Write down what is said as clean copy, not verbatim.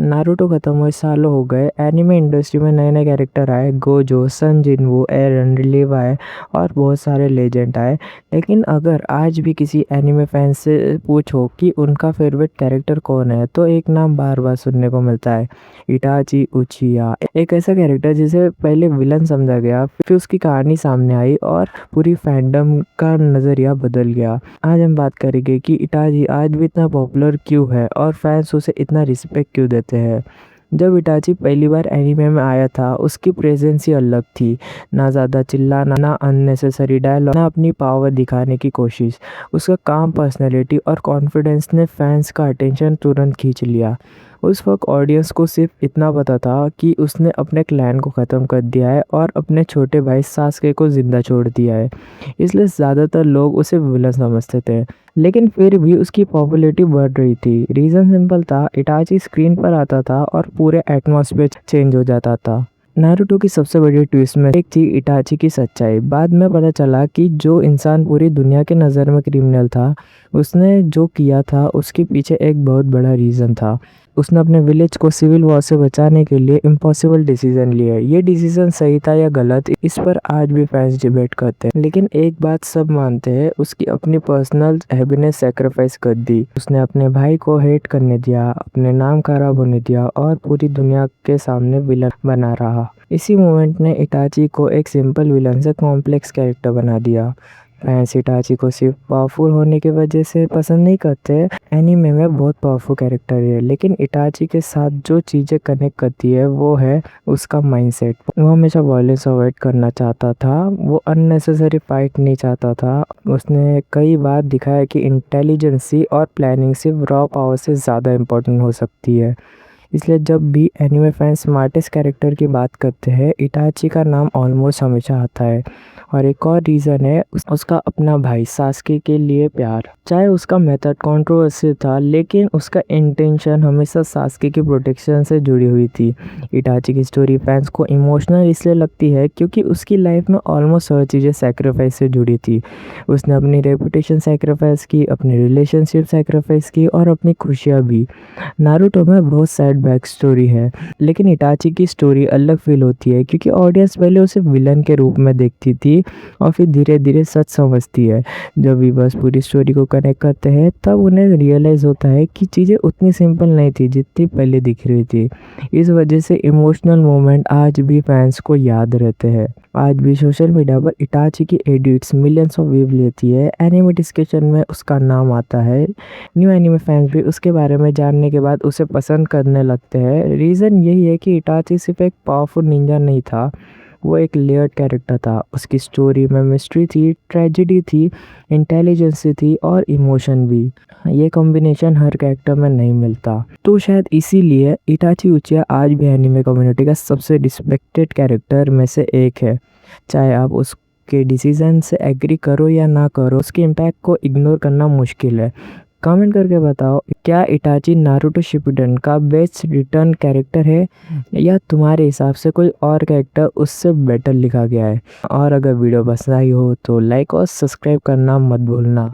Naruto खत्म हुए सालों हो गए, एनिमे इंडस्ट्री में नए-नए कैरेक्टर आए, गोजो, सन जिनवू, एरन, लीवाई और बहुत सारे लेजेंड आए। लेकिन अगर आज भी किसी एनिमे फैन से पूछो कि उनका फेवरेट कैरेक्टर कौन है, तो एक नाम बार-बार सुनने को मिलता है, इटाची उचिया। एक ऐसा कैरेक्टर जिसे पहले विलन समझा गया, फिर उसकी कहानी सामने आई और पूरी फैंडम का नज़रिया बदल गया। आज हम बात करेंगे कि इटाची आज भी इतना पॉपुलर क्यों है और फैंस उसे इतना रिस्पेक्ट क्यों देते हैं। जब इटाची पहली बार एनीमे में आया था, उसकी प्रेजेंस ही अलग थी। ना ज़्यादा चिल्लाना, ना अननेसेसरी डायलॉग, ना अपनी पावर दिखाने की कोशिश। उसका काम, पर्सनैलिटी और कॉन्फिडेंस ने फैंस का अटेंशन तुरंत खींच लिया। उस वक्त ऑडियंस को सिर्फ इतना पता था कि उसने अपने क्लैन को ख़त्म कर दिया है और अपने छोटे भाई सास्के को ज़िंदा छोड़ दिया है, इसलिए ज़्यादातर लोग उसे विलन समझते थे। लेकिन फिर भी उसकी पॉपुलैरिटी बढ़ रही थी। रीज़न सिंपल था, इटाची स्क्रीन पर आता था और पूरे एटमॉस्फेयर चेंज हो जाता था। नारुतो की सबसे बड़ी ट्विस्ट में एक थी इटाची की सच्चाई। बाद में पता चला कि जो इंसान पूरी दुनिया के नज़र में क्रिमिनल था, उसने जो किया था उसके पीछे एक बहुत बड़ा रीज़न था। उसने अपने विलेज को सिविल वॉर से बचाने के लिए इम्पॉसिबल डिसीजन लिया। ये डिसीजन सही था या गलत, इस पर आज भी फैंस डिबेट करते हैं। लेकिन एक बात सब मानते हैं, उसकी अपनी पर्सनल हैप्पीनेस सैक्रिफाइस कर दी। उसने अपने भाई को हेट करने दिया, अपने नाम खराब होने दिया और पूरी दुनिया के सामने विलन बना रहा। इसी मोमेंट ने इटाची को एक सिंपल विलन से कॉम्प्लेक्स कैरेक्टर बना दिया। फैंस इटाची को सिर्फ पावरफुल होने की वजह से पसंद नहीं करते। एनीमे में बहुत पावरफुल कैरेक्टर है, लेकिन इटाची के साथ जो चीज़ें कनेक्ट करती है वो है उसका माइंडसेट। वो हमेशा वायलेंस अवॉइड करना चाहता था, वो अननेसेसरी फाइट नहीं चाहता था। उसने कई बार दिखाया कि इंटेलिजेंसी और प्लानिंग सिर्फ रॉ पावर से ज़्यादा इम्पोर्टेंट हो सकती है। इसलिए जब भी एनिमे फैंस स्मार्टेस्ट कैरेक्टर की बात करते हैं, इटाची का नाम ऑलमोस्ट हमेशा आता है। और एक और रीज़न है उसका अपना भाई सास्के के लिए प्यार। चाहे उसका मेथड कंट्रोवर्सी था, लेकिन उसका इंटेंशन हमेशा सास्के की प्रोटेक्शन से जुड़ी हुई थी। इटाची की स्टोरी फैंस को इमोशनल इसलिए लगती है क्योंकि उसकी लाइफ में ऑलमोस्ट हर चीज़ें सेक्रीफाइस से जुड़ी थी। उसने अपनी रेपुटेशन सेक्रीफाइस की, अपनी रिलेशनशिप सेक्रीफाइस की और अपनी खुशियाँ भी। नारुतो में बहुत सैड बैक स्टोरी है, लेकिन इटाची की स्टोरी अलग फील होती है क्योंकि ऑडियंस पहले उसे विलन के रूप में देखती थी और फिर धीरे धीरे सच समझती है। जब भी बस पूरी स्टोरी को कनेक्ट करते हैं, तब उन्हें रियलाइज़ होता है कि चीज़ें उतनी सिंपल नहीं थी जितनी पहले दिख रही थी। इस वजह से इमोशनल मोमेंट आज भी फैंस को याद रहते हैं। आज भी सोशल मीडिया पर इटाची की एडिट्स मिलियंस ऑफ व्यू लेती है। एनिमे डिस्कशन में उसका नाम आता है। न्यू एनिमे फैंस भी उसके बारे में जानने के बाद उसे पसंद करने लगते हैं। रीज़न यही है कि इटाची सिर्फ एक पावरफुल निंजा नहीं था, वो एक लेयर्ड कैरेक्टर था। उसकी स्टोरी में मिस्ट्री थी, ट्रेजेडी थी, इंटेलिजेंस थी और इमोशन भी। ये कॉम्बिनेशन हर कैरेक्टर में नहीं मिलता। तो शायद इसीलिए इटाची उचिया आज भी एनिमे कम्युनिटी का सबसे रिस्पेक्टेड कैरेक्टर में से एक है। चाहे आप उसके डिसीजन से एग्री करो या ना करो, उसके इम्पैक्ट को इग्नोर करना मुश्किल है। कमेंट करके बताओ, क्या इटाची नारुतो शिपुडेन का बेस्ट रिटर्न कैरेक्टर है या तुम्हारे हिसाब से कोई और कैरेक्टर उससे बेटर लिखा गया है। और अगर वीडियो पसंद आई हो तो लाइक और सब्सक्राइब करना मत भूलना।